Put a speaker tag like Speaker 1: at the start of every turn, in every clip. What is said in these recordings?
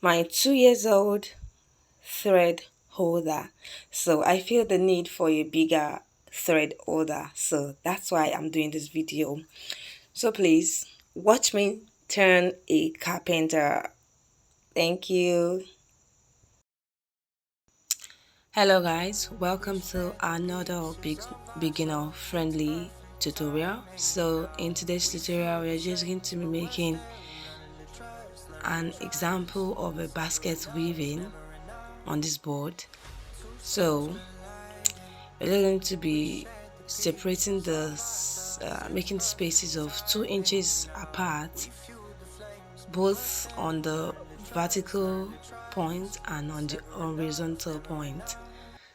Speaker 1: my 2 years old thread holder. So I feel the need for a bigger thread holder. So that's why I'm doing this video. So please watch me turn a carpenter. Thank you. Hello guys, welcome to another beginner friendly tutorial. So in today's tutorial we're just going to be making an example of a basket weaving on this board. So we're going to be separating the making spaces of 2 inches apart, both on the vertical point and on the horizontal point.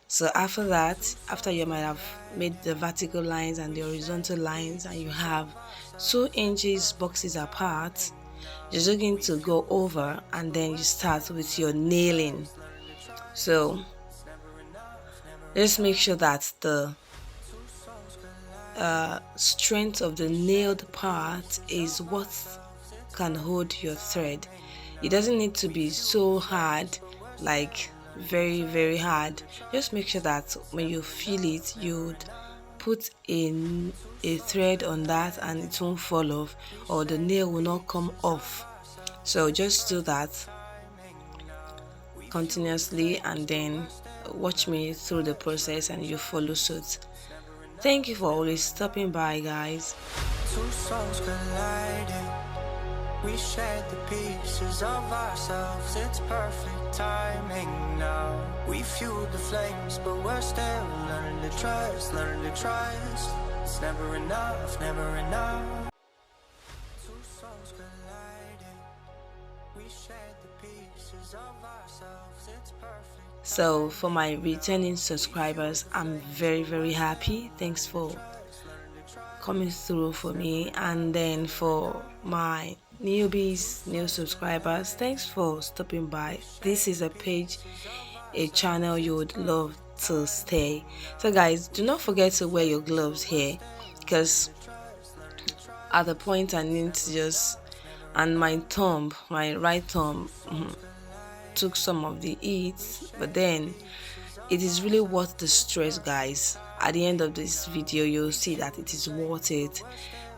Speaker 1: So after that, after you might have made the vertical lines and the horizontal lines and you have 2 inches boxes apart, you're just going to go over and then you start with your nailing. So just make sure that the strength of the nailed part is what can hold your thread. It doesn't need to be so hard, like very hard. Just make sure that when you feel it, you'd put in a thread on that and it won't fall off, or the nail will not come off. So just do that continuously and then watch me through the process and you follow suit. Thank you for always stopping by, guys.
Speaker 2: Two souls colliding. We shared the pieces of ourselves. It's perfect timing now. We fueled the flames, but we're still learning to trust, learning to trust. It's never enough, never enough. Two souls colliding. We shared the pieces of ourselves. It's perfect.
Speaker 1: So for my returning subscribers, I'm very happy. Thanks for coming through for me. And then for my newbies, new subscribers, thanks for stopping by. This is a page, a channel you would love to stay. So guys, do not forget to wear your gloves here, because at the point I need to just, and my thumb, my right thumb took some of the heat, but then it is really worth the stress, guys. At the end of this video you'll see that it is worth it.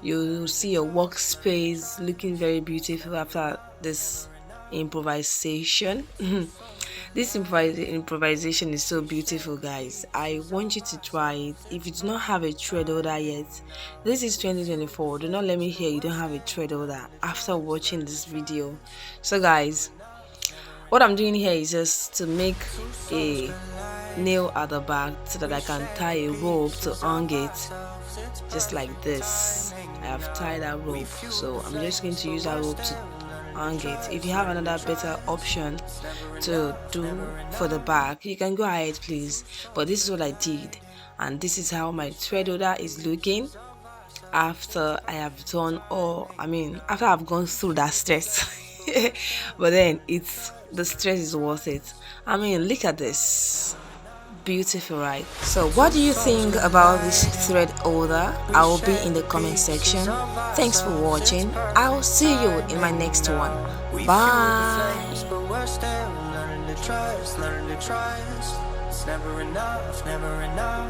Speaker 1: You'll see your workspace looking very beautiful after this improvisation. This improvisation is so beautiful, guys. I want you to try it. If you do not have a thread holder yet, this is 2024. Do not let me hear you don't have a thread holder after watching this video. So guys, what I'm doing here is just to make a nail at the back so that I can tie a rope to hang it, just like this. I have tied that rope, so I'm just going to use that rope to hang it. If you have another better option to do for the back, you can go ahead, please. But this is what I did, and this is how my thread holder is looking after I have done after I've gone through that stress. But then the stress is worth it. Look at this, beautiful, right? So what do you think about this thread holder? I will be in the comment section. Thanks for watching. I'll see you in my next one. Bye.
Speaker 2: It's never enough, never enough.